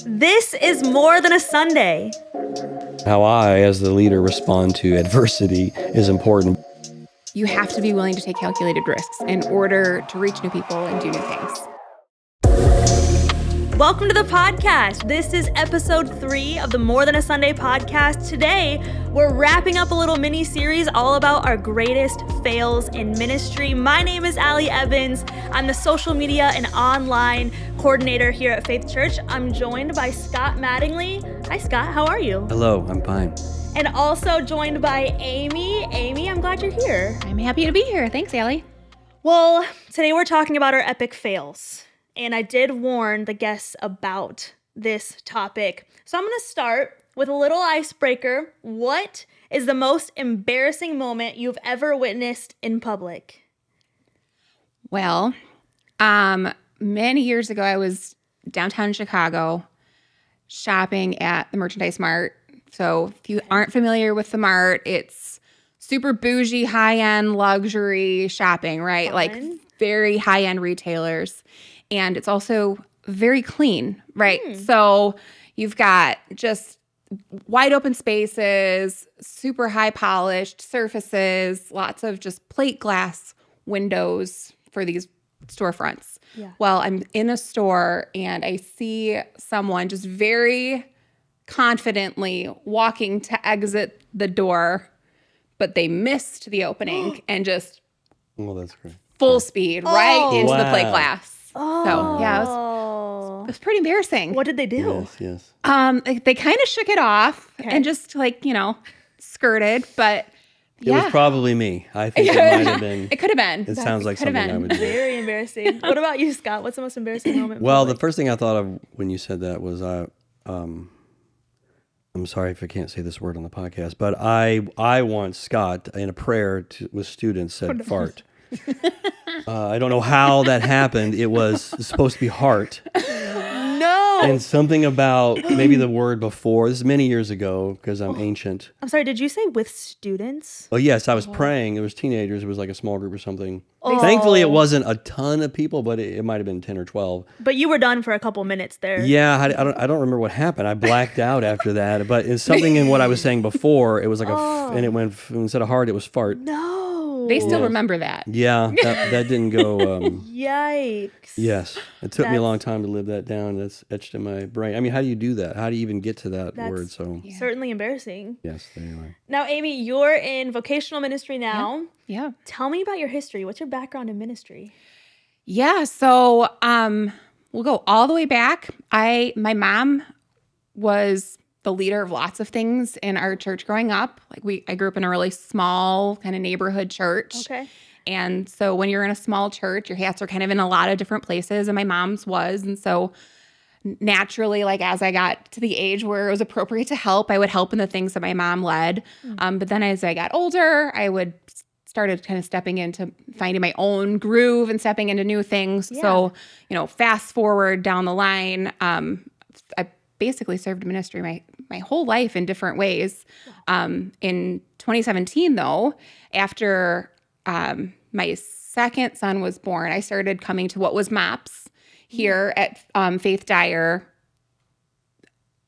This is more than a Sunday. How I, as the leader, respond to adversity is important. You have to be willing to take calculated risks in order to reach new people and do new things. Welcome to the podcast. This is episode 3 of the More Than a Sunday podcast. Today, we're wrapping up a little mini-series all about our greatest fails in ministry. My name is Allie Evans. I'm the social media and online coordinator here at Faith Church. I'm joined by Scott Mattingly. Hi, Scott. How are you? Hello, I'm fine. And also joined by Amy. Amy, I'm glad you're here. I'm happy to be here. Thanks, Allie. Well, today we're talking about our epic fails. And I did warn the guests about this topic. So I'm going to start with a little icebreaker. What is the most embarrassing moment you've ever witnessed in public? Well, many years ago, I was downtown Chicago shopping at the Merchandise Mart. So if you aren't familiar with the Mart, it's super bougie, high-end luxury shopping, right? Fun. Like very high-end retailers. And it's also very clean, right? So you've got just wide open spaces, super high polished surfaces, lots of just plate glass windows for these storefronts. Yeah. Well, I'm in a store and I see someone just very confidently walking to exit the door, but they missed the opening and just Well, that's great. full speed right into the plate Wow. glass. Oh. So, yeah, it was pretty embarrassing. What did they do? Yes. They kind of shook it off and just skirted, but It was probably me. I think it might have been. It could have been. It sounds like Could have something I been. would do. Very embarrassing. What about you, Scott? What's the most embarrassing moment? in Well, the public? first thing I thought of when you said that was, I'm sorry if I can't say this word on the podcast, but I once, Scott, in a prayer with students, said fart. I don't know how that happened. It was supposed to be heart. No. And something about maybe the word before. This is many years ago because I'm ancient. I'm sorry, did you say with students? Oh, yes, I was praying. It was teenagers. It was like a small group or something. Oh. Thankfully, it wasn't a ton of people, but it might have been 10 or 12. But you were done for a couple minutes there. Yeah, I don't remember what happened. I blacked out after that. But it's something in what I was saying before. It was like and it went, instead of heart, it was fart. No. They still remember that. Yeah, that didn't go. Yikes. Yes, it took me a long time to live that down. That's etched in my brain. I mean, how do you do that? How do you even get to that word? So Certainly embarrassing. yes, there you are. Now, Amy, you're in vocational ministry now. Yeah. Tell me about your history. What's your background in ministry? Yeah. So we'll go all the way back. My mom was the leader of lots of things in our church growing up. I grew up in a really small kind of neighborhood church. Okay. And so when you're in a small church, your hats are kind of in a lot of different places, and my mom's was. And so naturally, as I got to the age where it was appropriate to help, I would help in the things that my mom led. But then as I got older, I started kind of stepping into finding my own groove and stepping into new things. Yeah. So, fast forward down the line, I basically served ministry my whole life in different ways. In 2017, though, after my second son was born, I started coming to what was MOPS here at Faith Dyer.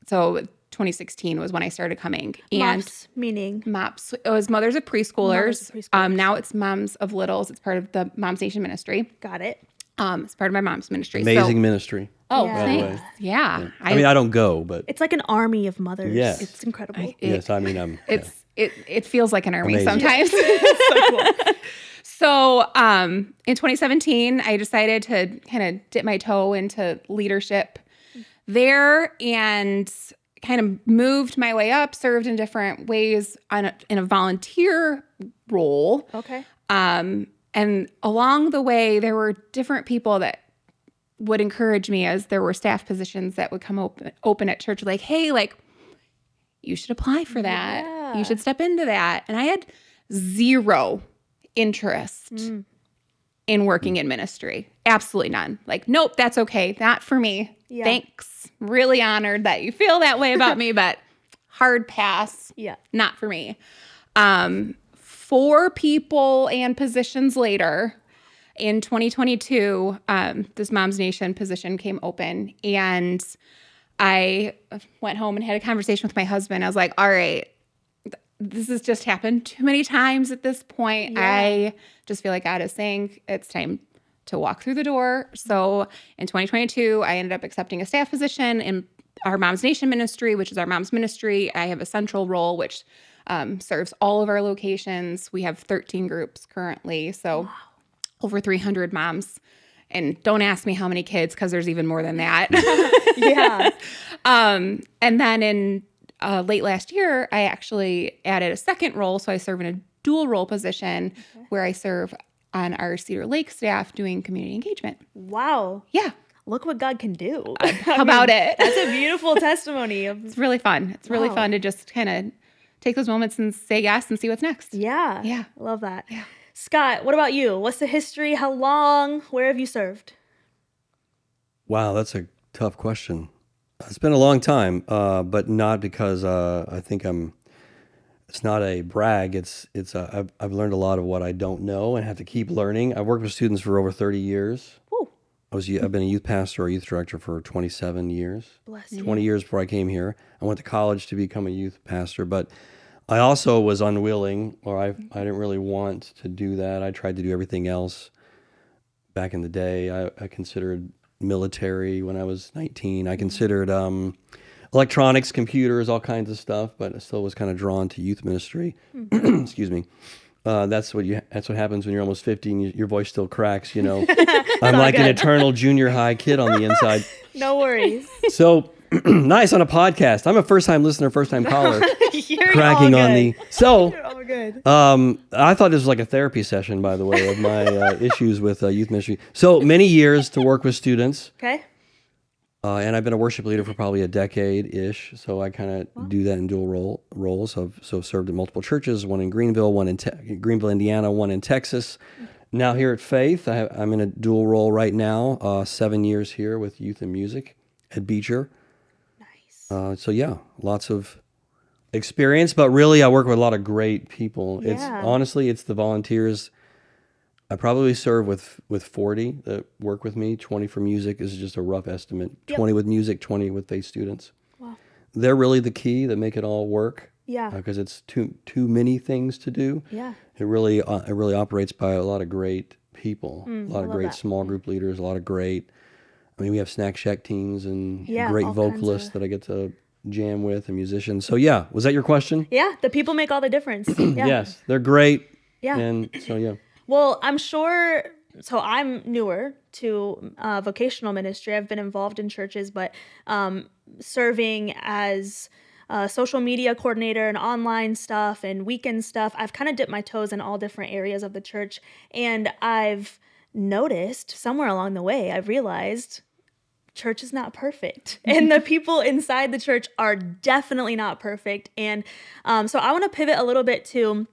So 2016 was when I started coming. And MOPS, meaning? MOPS, it was Mothers of Preschoolers. Mothers of Preschoolers. Now it's Moms of Littles. It's part of the Moms Nation ministry. Got it. It's part of my mom's ministry. Amazing ministry. Oh, Yeah. thanks. Yeah. I mean, I don't go, but It's like an army of mothers. Yes. It's incredible. yes, I mean, I'm. It feels like an army Amazing. sometimes. So cool. So in 2017, I decided to kind of dip my toe into leadership there and kind of moved my way up, served in different ways in a volunteer role. Okay. And along the way, there were different people that would encourage me as there were staff positions that would come open at church, like, hey, you should apply for that. Yeah. You should step into that. And I had zero interest in working in ministry. Absolutely none. Nope, that's okay. Not for me. Yeah. Thanks. Really honored that you feel that way about me, but hard pass. Yeah. Not for me. 4 people and positions later, in 2022, this Moms Nation position came open, and I went home and had a conversation with my husband. I was like, all right, this has just happened too many times at this point. Yeah. I just feel like God is saying it's time to walk through the door. So in 2022, I ended up accepting a staff position in our Moms Nation ministry, which is our mom's ministry. I have a central role, which serves all of our locations. We have 13 groups currently. So over 300 moms. And don't ask me how many kids, because there's even more than that. Yeah. And then in late last year, I actually added a second role. So I serve in a dual role position where I serve on our Cedar Lake staff doing community engagement. Wow. Yeah. Look what God can do. How about it? That's a beautiful testimony. It's really fun. It's really fun to just kind of take those moments and say yes and see what's next. Yeah. Yeah. Love that. Yeah. Scott, what about you? What's the history? How long? Where have you served? Wow, that's a tough question. It's been a long time, but not because I think it's not a brag. I've learned a lot of what I don't know and have to keep learning. I've worked with students for over 30 years. Woo. I've been a youth pastor or youth director for 27 years. Bless you. 20 years before I came here. I went to college to become a youth pastor, but I also was unwilling, or I didn't really want to do that. I tried to do everything else back in the day. I considered military when I was 19. I considered electronics, computers, all kinds of stuff, but I still was kind of drawn to youth ministry. Excuse me. That's what happens when you're almost 50 and your voice still cracks, I'm like an eternal junior high kid on the inside. No worries. So nice on a podcast. I'm a first-time listener, first-time caller. You're cracking all on good. So You're all good. I thought this was like a therapy session, by the way, of my issues with youth ministry. So many years to work with students. Okay. And I've been a worship leader for probably a decade-ish, so I kind of do that in dual roles. So I've served at multiple churches, one in Greenville, one in Greenville, Indiana, one in Texas. Now here at Faith, I'm in a dual role right now, 7 years here with youth and music at Beecher. Nice. So yeah, lots of experience, but really I work with a lot of great people. Yeah. It's the volunteers. I probably serve with 40 that work with me. 20 for music is just a rough estimate. Yep. 20 with music, 20 with faith students. Wow. They're really the key that make it all work. Yeah. Because it's too many things to do. Yeah. It really operates by a lot of great people, a lot of love great that. small group leaders, a lot of great. We have snack shack teams and Yeah, great all kinds vocalists of- that I get to jam with and musicians. So yeah, was that your question? Yeah. The people make all the difference. Yeah. Yes, they're great. Yeah. And so yeah. Well, I'm sure. So I'm newer to vocational ministry. I've been involved in churches, but serving as a social media coordinator and online stuff and weekend stuff, I've kind of dipped my toes in all different areas of the church. And I've noticed somewhere along the way, I've realized church is not perfect. And the people inside the church are definitely not perfect. And so I want to pivot a little bit to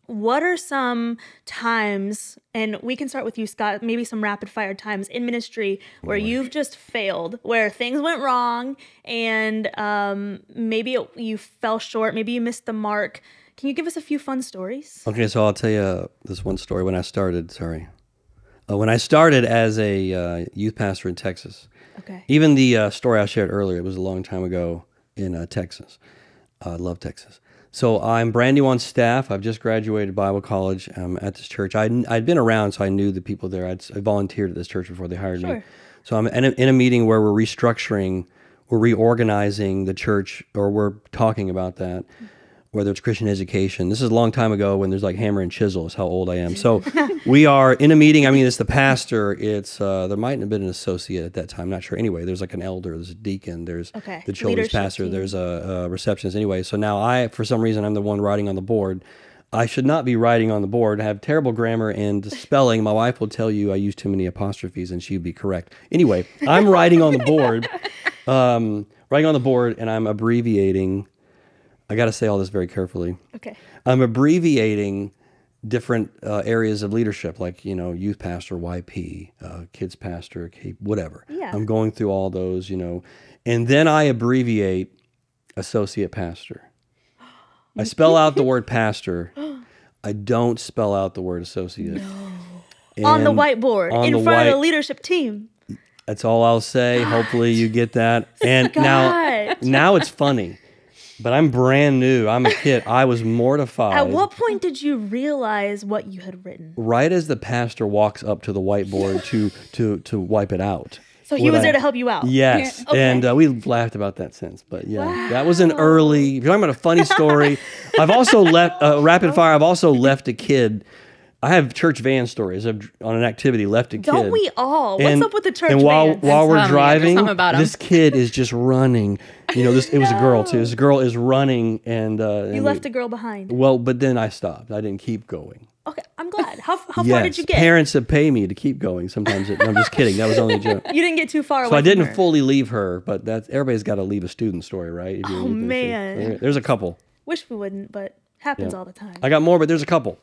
what are some times, and we can start with you, Scott, maybe some rapid fire times in ministry where you've just failed, where things went wrong and maybe you fell short, maybe you missed the mark. Can you give us a few fun stories? Okay, so I'll tell you this one story. When I started as a youth pastor in Texas, Okay. even the story I shared earlier, it was a long time ago in Texas. I love Texas. So I'm brand new on staff. I've just graduated Bible college at this church. I'd been around, so I knew the people there. I volunteered at this church before they hired me. Sure. So I'm in a meeting where we're reorganizing the church, or we're talking about that, whether it's Christian education. This is a long time ago when there's like hammer and chisel is how old I am. So we are in a meeting. It's the pastor. It's there might have been an associate at that time. Not sure. Anyway, there's like an elder. There's a deacon. There's Okay. the children's Leadership pastor. team. There's a receptionist. Anyway, so now for some reason, I'm the one writing on the board. I should not be writing on the board. I have terrible grammar and spelling. My wife will tell you I use too many apostrophes, and she'd be correct. Anyway, I'm writing on the board, and I'm abbreviating. I got to say all this very carefully. Okay. I'm abbreviating different areas of leadership, like, youth pastor, YP, kids pastor, whatever. Yeah. I'm going through all those, and then I abbreviate associate pastor. I spell out the word pastor. I don't spell out the word associate. On the And whiteboard on in the front of the white- leadership team. That's all I'll say. Hopefully you get that. And now it's funny. But I'm brand new. I'm a kid. I was mortified. At what point did you realize what you had written? Right as the pastor walks up to the whiteboard to wipe it out. So he was there to help you out? Yes. Okay. And we've laughed about that since. But yeah, that was an early, if you're talking about a funny story. I've also left, rapid fire, I've also left a kid. I have church van stories. I've, on an activity, left a kid. Don't we all? What's up with the church And while we're driving, this kid is just running. You know, it was a girl too. This girl is running, and you left a girl behind. Well, but then I stopped. I didn't keep going. Okay, I'm glad. How far Yes, did you get? Parents that pay me to keep going. Sometimes I'm just kidding. That was only a joke. You didn't get too far away. So I didn't from her. fully leave her, but that's everybody's got to leave a student story, right? If you Oh, leave their man. student. There's a couple. Wish we wouldn't, but happens all the time. I got more, but there's a couple.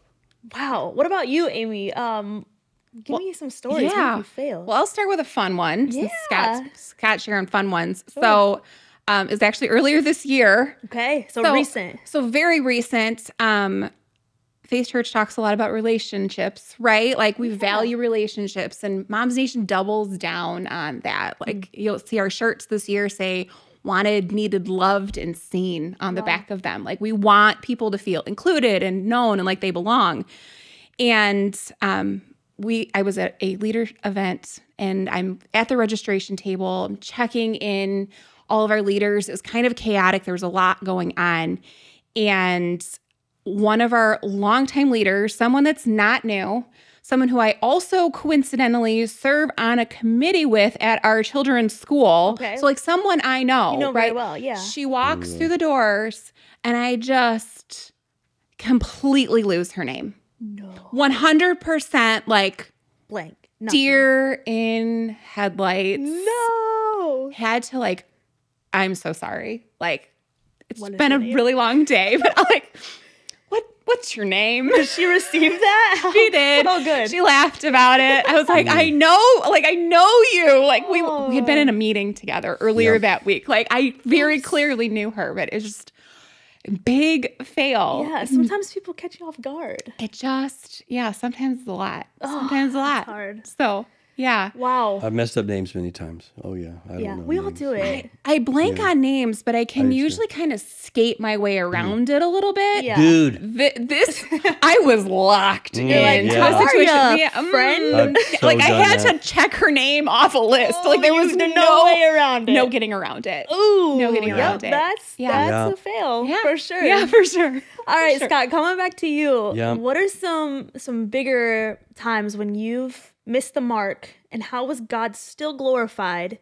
Wow. What about you, Amy? Give me some stories. How you failed. Well, I'll start with a fun one. Since Yeah. Scott's sharing fun ones. So it was actually earlier this year. Okay, so recent. So very recent. Faith Church talks a lot about relationships, right? Like we value relationships, and Moms Nation doubles down on that. Like you'll see our shirts this year say wanted, needed, loved, and seen on the back of them. Like we want people to feel included and known and like they belong. And I was at a leader event, and I'm at the registration table. I'm checking in all of our leaders. It was kind of chaotic. There was a lot going on. And one of our longtime leaders, someone that's not new, someone who I also coincidentally serve on a committee with at our children's school. Okay. So like someone I know, You know right? very well, yeah. She walks through the doors, and I just completely lose her name. No. 100% like Blank. Nothing. deer in headlights. No. Had to like, I'm so sorry. Like, it's What is been her a name? really long day, but I'm like, what's your name? Did she receive that? She did. Oh, good. She laughed about it. I was like, I know you. Like we had been in a meeting together earlier that week. Like I very clearly knew her, but it's just a big fail. Yeah, sometimes people catch you off guard. It just, sometimes it's a lot. Sometimes a lot. That's hard. So, yeah. Wow. I've messed up names many times. Oh yeah, I don't know We all names. do it. I blank on names, but I can do too. usually kind of skate my way around it a little bit. Yeah. Dude, This, I was locked in like, into how a are situation. ya, friend? I've so Like I done had that. to check her name off a list. Like there was no way around it. no getting around it. Ooh. No getting around it. That's Yeah. a fail Yeah, for sure. Yeah, for sure. All right, sure. Scott, coming back to you. Yeah. What are some bigger times when you've missed the mark, and how was God still glorified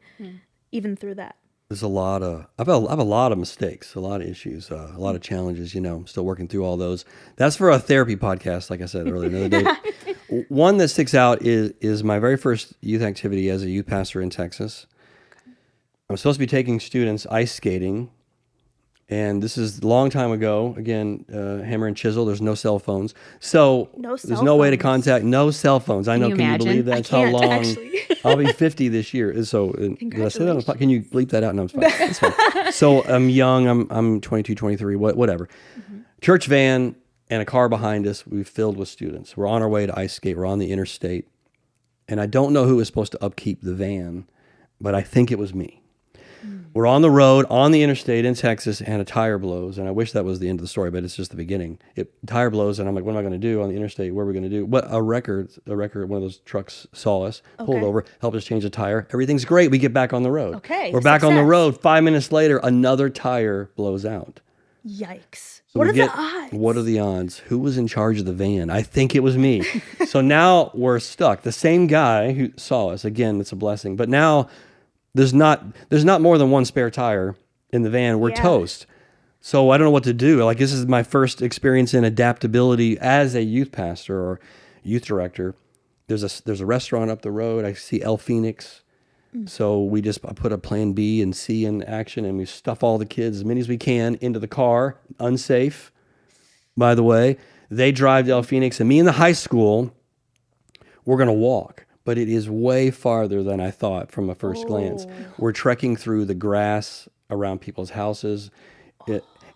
even through that? There's a lot of I have a lot of mistakes, a lot of issues, a lot of challenges. You know, I'm still working through all those. That's for a therapy podcast, like I said earlier. Another day. One that sticks out is my very first youth activity as a youth pastor in Texas. I'm supposed to be taking students ice skating, and this is a long time ago. Again, hammer and chisel. There's no cell phones, so there's no way to contact. No cell phones. I know. you Can imagine? you believe that? I That's how can't, long. actually. I'll be 50 this year. So did I say that on the podcast? Can you bleep that out? No, it's fine. It's fine. So I'm young. I'm 22, 23, whatever. Church van and a car behind us. We've filled with students. We're on our way to ice skate. We're on the interstate, and I don't know who was supposed to upkeep the van, but I think it was me. We're on the road, on the interstate in Texas, and a tire blows. And I wish that was the end of the story, but it's just the beginning. Tire blows, and I'm like, what am I going to do on the interstate? What are we going to do? What a record, one of those trucks saw us, pulled over, helped us change the tire. Everything's great. We get back on the road. Okay, We're back on the success. road. 5 minutes later, another tire blows out. Yikes. So What we are get, the odds? What are the odds? Who was in charge of the van? I think it was me. So now we're stuck. The same guy who saw us, again, it's a blessing. But now there's not more than one spare tire in the van. We're toast. So I don't know what to do. Like, this is my first experience in adaptability as a youth pastor or youth director. There's a restaurant up the road. I see El Phoenix. So I put a plan B and C in action, and we stuff all the kids, as many as we can, into the car. Unsafe, by the way. They drive to El Phoenix, and me and the high school, we're going to walk. But it is way farther than I thought from a first glance. We're trekking through the grass around people's houses.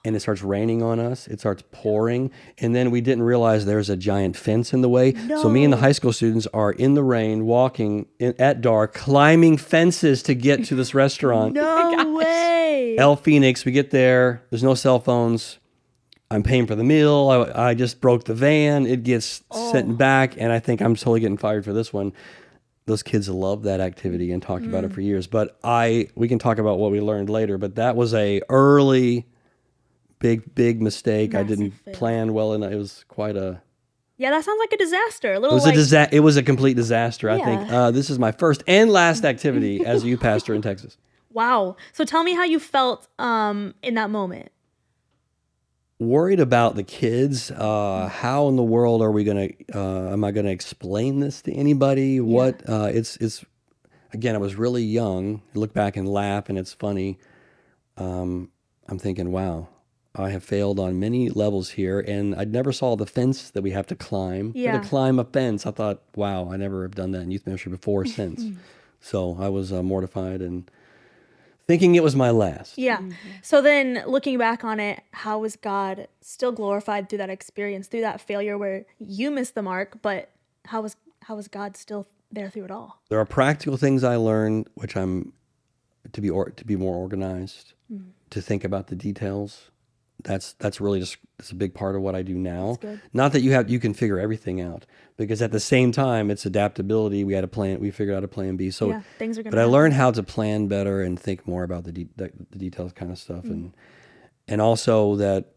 and it starts raining on us. It starts pouring. And then we didn't realize there's a giant fence in the way. So me and the high school students are in the rain, walking at dark, climbing fences to get to this restaurant. No way. El Phoenix, we get there. There's no cell phones. I'm paying for the meal. I just broke the van. It gets sent back, and I think I'm totally getting fired for this one. Those kids love that activity and talked about it for years. But we can talk about what we learned later. But that was a early, big mistake. Massive I didn't fail. plan well, and it was quite a. Yeah, that sounds like a disaster. A little It was a complete disaster. I think this is my first and last activity as a youth pastor in Texas. Wow. So tell me how you felt in that moment. Worried about the kids. How in the world are we gonna? Am I gonna explain this to anybody? What? It's again. I was really young. I look back and laugh, and it's funny. I'm thinking, wow, I have failed on many levels here, and I never saw the fence that we have to climb. We had to climb a fence. I thought, wow, I never have done that in youth ministry before or since. So I was mortified and thinking it was my last. Yeah. So then looking back on it, how was God still glorified through that experience, through that failure where you missed the mark, but how was God still there through it all? There are practical things I learned, which I'm to be more organized, to think about the details. That's really just it's a big part of what I do now. That's good. Not that you can figure everything out, because at the same time it's adaptability. We had a plan. We figured out a plan B. So things are gonna But I happen. learned how to plan better and think more about the details kind of stuff, and also that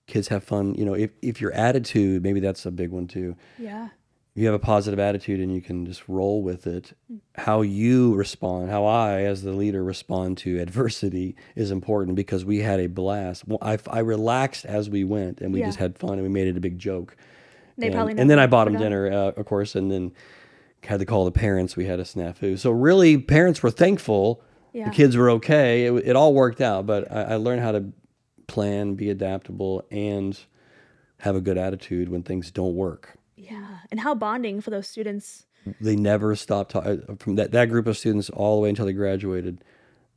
kids have fun. You know, if your attitude, maybe that's a big one too. Yeah. You have a positive attitude and you can just roll with it. How you respond, how I, as the leader, respond to adversity is important, because we had a blast. Well, I relaxed as we went, and we just had fun, and we made it a big joke. They and, probably and then I never bought them forgot. dinner, of course, and then had to call the parents. We had a snafu. So really, parents were thankful. Yeah. The kids were okay. It all worked out, but I learned how to plan, be adaptable, and have a good attitude when things don't work. Yeah. And how bonding for those students. They never stopped talking. From that group of students all the way until they graduated,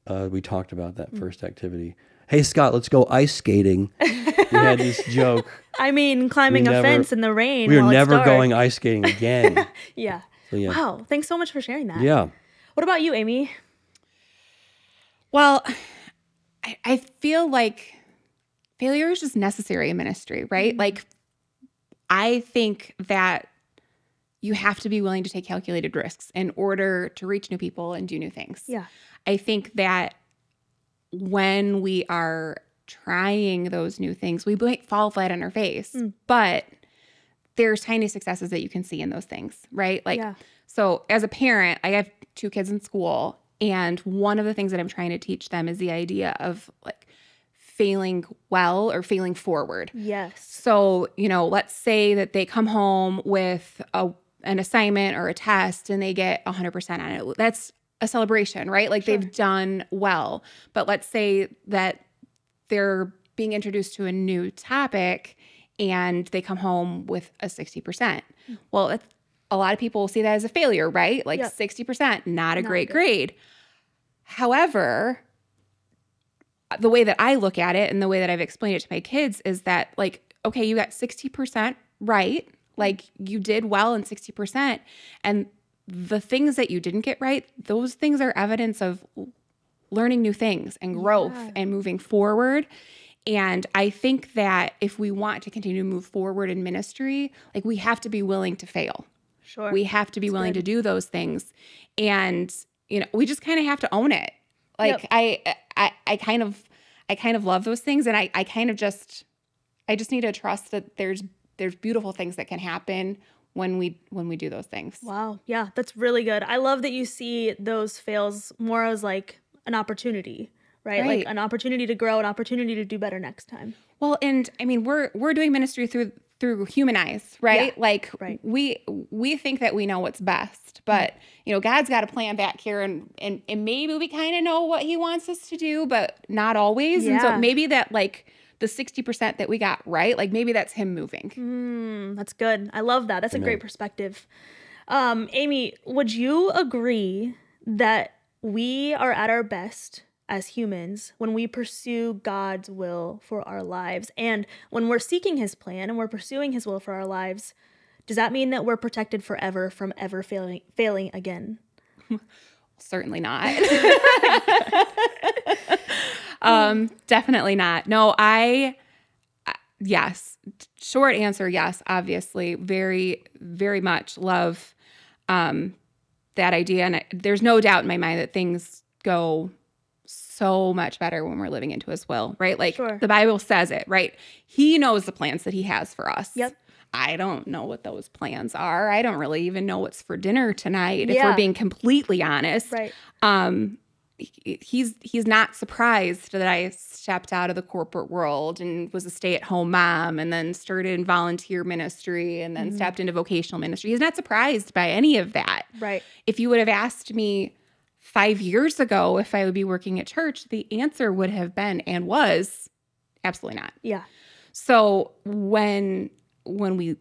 we talked about that first activity. Hey, Scott, let's go ice skating. We had this joke. I mean, climbing a fence in the rain. We were while it's never dark. going ice skating again. Yeah. So, yeah. Wow. Thanks so much for sharing that. Yeah. What about you, Amy? Well, I feel like failure is just necessary in ministry, right? Like, I think that you have to be willing to take calculated risks in order to reach new people and do new things. Yeah. I think that when we are trying those new things, we might fall flat on our face, but there's tiny successes that you can see in those things, right? Like, so as a parent, I have 2 kids in school, and one of the things that I'm trying to teach them is the idea of like failing well or failing forward. Yes. So, let's say that they come home with an assignment or a test and they get 100% on it. That's a celebration, right? Like they've done well. But let's say that they're being introduced to a new topic and they come home with a 60%. Well, a lot of people see that as a failure, right? Like 60%, not a great grade. However, the way that I look at it and the way that I've explained it to my kids is that, like, okay, you got 60% right. Like, you did well in 60%. And the things that you didn't get right, those things are evidence of learning new things and growth and moving forward. And I think that if we want to continue to move forward in ministry, like, we have to be willing to fail. Sure. We have to be willing to do those things. And, we just kind of have to own it. Like, I kind of love those things. And I just need to trust that there's beautiful things that can happen when we do those things. Wow. Yeah, that's really good. I love that you see those fails more as like an opportunity, right? Like an opportunity to grow, an opportunity to do better next time. Well, and I mean, we're doing ministry through human eyes, right? Yeah, like right. we think that we know what's best, but God's got a plan back here, and maybe we kind of know what He wants us to do, but not always. Yeah. And so maybe that, like, the 60% that we got right, like, maybe that's Him moving. That's good. I love that. That's a great perspective. Amy, would you agree that we are at our best as humans when we pursue God's will for our lives. And when we're seeking his plan and we're pursuing his will for our lives, does that mean that we're protected forever from ever failing again? Certainly not. Definitely not. No, yes. Short answer, yes, obviously. Very, very much love that idea. And there's no doubt in my mind that things go so much better when we're living into his will, right? Like the Bible says it, right? He knows the plans that he has for us. Yep. I don't know what those plans are. I don't really even know what's for dinner tonight, if we're being completely honest. Right. He's not surprised that I stepped out of the corporate world and was a stay-at-home mom and then started in volunteer ministry and then stepped into vocational ministry. He's not surprised by any of that. Right. If you would have asked me 5 years ago if I would be working at church, the answer would have been and was absolutely not. Yeah. So when we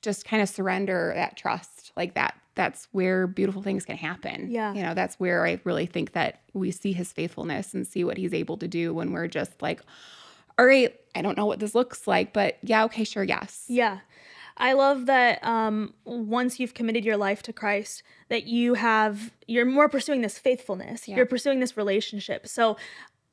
just kind of surrender that trust like that, that's where beautiful things can happen. Yeah. That's where I really think that we see his faithfulness and see what he's able to do when we're just like, all right, I don't know what this looks like, but yeah, okay, sure, yes. Yeah. I love that once you've committed your life to Christ, that you're more pursuing this faithfulness. Yeah. You're pursuing this relationship. So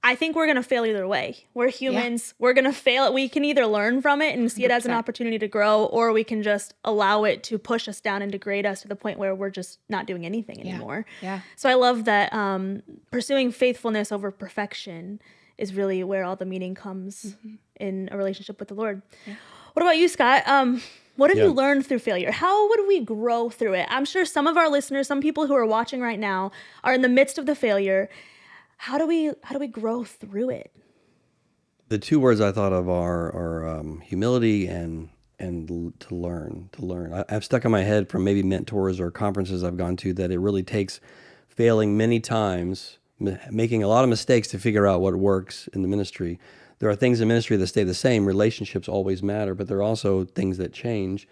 I think we're going to fail either way. We're humans. Yeah. We're going to fail. We can either learn from it and see 100%. It as an opportunity to grow, or we can just allow it to push us down and degrade us to the point where we're just not doing anything anymore. Yeah. So I love that pursuing faithfulness over perfection is really where all the meaning comes in a relationship with the Lord. Yeah. What about you, Scott? What have you learned through failure? How would we grow through it? I'm sure some of our listeners, some people who are watching right now, are in the midst of the failure. How do we grow through it? The two words I thought of are humility and to learn. I've stuck in my head from maybe mentors or conferences I've gone to that it really takes failing many times, making a lot of mistakes to figure out what works in the ministry. There are things in ministry that stay the same. Relationships always matter, but there are also things that change.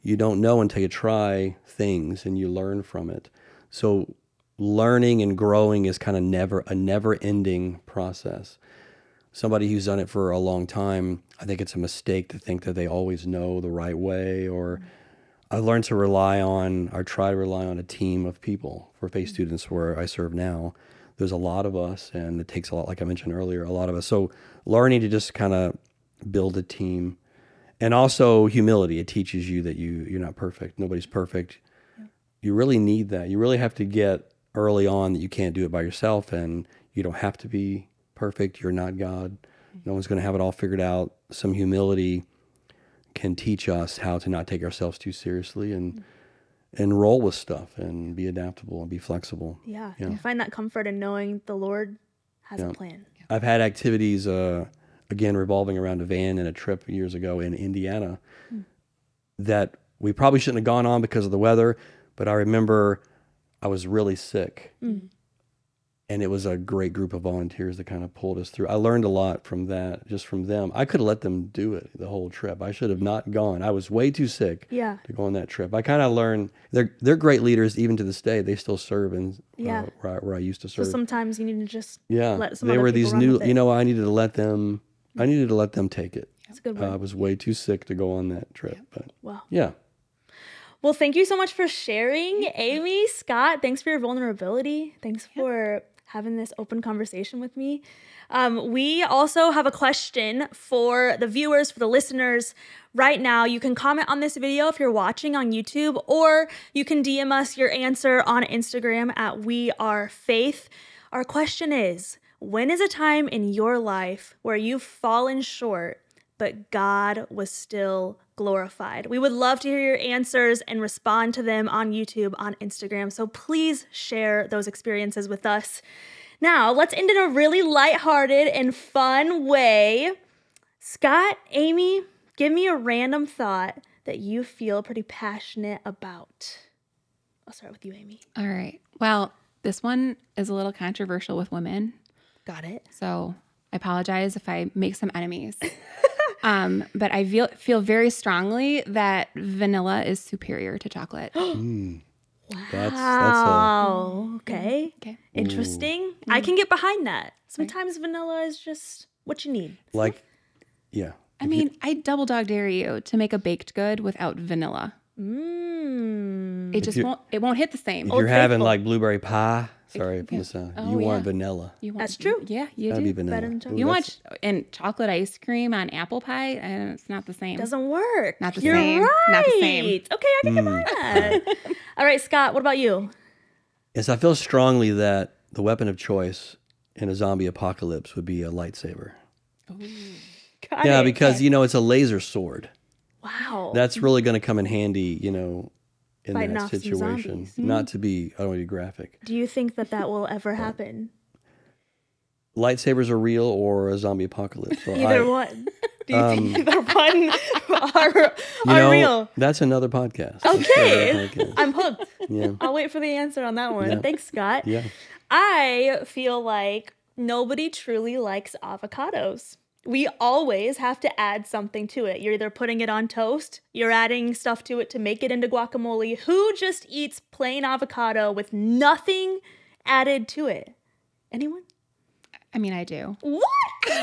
You don't know until you try things and you learn from it. So learning and growing is kind of a never-ending process. Somebody who's done it for a long time, I think it's a mistake to think that they always know the right way. Or I've learned to try to rely on a team of people. For faith students where I serve now, there's a lot of us, and it takes a lot, like I mentioned earlier, a lot of us. So learning to just kind of build a team. And also humility. It teaches you that you're not perfect. Nobody's perfect. Yeah. You really need that. You really have to get early on that you can't do it by yourself, and you don't have to be perfect. You're not God. No one's going to have it all figured out. Some humility can teach us how to not take ourselves too seriously and roll with stuff and be adaptable and be flexible. Yeah. And find that comfort in knowing the Lord has a plan. I've had activities, again, revolving around a van and a trip years ago in Indiana that we probably shouldn't have gone on because of the weather, but I remember I was really sick, and it was a great group of volunteers that kind of pulled us through. I learned a lot from that, just from them. I could have let them do it the whole trip. I should have not gone. I was way too sick to go on that trip. I kind of learned, they're great leaders even to this day. They still serve in where I used to serve. So sometimes you need to just let some they other were people these run new, with it. I needed to let them take it. That's a good word. I was way too sick to go on that trip, but wow. Yeah. Well, thank you so much for sharing, Amy, Scott. Thanks for your vulnerability. Thanks for having this open conversation with me. We also have a question for the viewers, for the listeners. Right now, you can comment on this video if you're watching on YouTube, or you can DM us your answer on Instagram at WeAreFaith. Our question is, when is a time in your life where you've fallen short, but God was still glorified? We would love to hear your answers and respond to them on YouTube, on Instagram. So please share those experiences with us. Now, let's end in a really lighthearted and fun way. Scott, Amy, give me a random thought that you feel pretty passionate about. I'll start with you, Amy. All right. Well, this one is a little controversial with women. Got it. So I apologize if I make some enemies. But I feel very strongly that vanilla is superior to chocolate. Wow. Okay. Okay. Interesting. I can get behind that. Sometimes vanilla is just what you need. Like, yeah. I mean, I double dog dare you to make a baked good without vanilla. It just won't hit the same. If you're having faithful. like blueberry pie, sorry, Yeah. from the sound, Oh, you want yeah. vanilla. You want, That's true. Yeah, you Gotta do. be vanilla. Better than chocolate. You that's- want and chocolate ice cream on apple pie, and it's not the same. Doesn't work. Not the You're same. Right. Not the same. Okay, I can get behind that. All right, Scott, what about you? Yes, I feel strongly that the weapon of choice in a zombie apocalypse would be a lightsaber. Got Yeah, it. because, it's a laser sword. Wow. That's really going to come in handy, in Fighting that off some situation. zombies. Not to be, I don't want to be graphic. Do you think that will ever happen? Lightsabers are real or a zombie apocalypse. So Either one. Do you think either one are real? That's another podcast. Okay. That's another podcast. I'm hooked. Yeah. I'll wait for the answer on that one. Yeah. Thanks, Scott. Yeah. I feel like nobody truly likes avocados. We always have to add something to it. You're either putting it on toast, you're adding stuff to it to make it into guacamole. Who just eats plain avocado with nothing added to it? Anyone? I mean, I do. What? You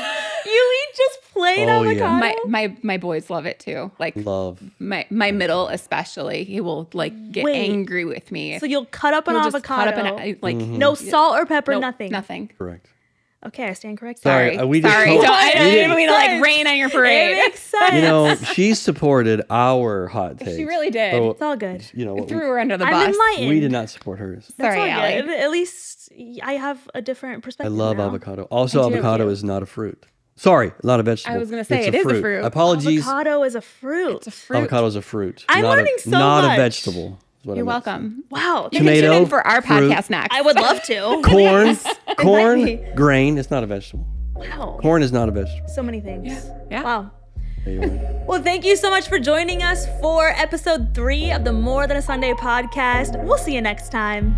eat just plain Oh, yeah. avocado? My boys love it too. Like Love. my middle especially, he will like get Wait. angry with me. So you'll cut up an He'll avocado. just cut up like No salt or pepper, nope, nothing. Nothing. Correct. Okay, I stand corrected. Sorry, we just Sorry. told- I we didn't mean to like sense. rain on your parade. It makes sense. She supported our hot takes. She really did. So, It's all good. what Threw her under the I'm bus. enlightened. we did not support hers. That's Sorry, all Allie. good. At least I have a different I perspective. love now. avocado. Also, I do avocado too. is not a fruit. Sorry, not a vegetable. I was gonna say, It's it is a fruit. Apologies. Avocado is a fruit. It's a fruit. Avocado is a fruit. I'm not learning a, so not much. a vegetable. Is what I You're meant to say. welcome. Wow. You can tune Tomato, in for our fruit. podcast next. I would love to. Corn, corn, me. grain. It's not a vegetable. Wow. Corn is not a vegetable. So many things. Yeah. Wow. There you are. Well, thank you so much for joining us for episode 3 of the More Than a Sunday podcast. We'll see you next time.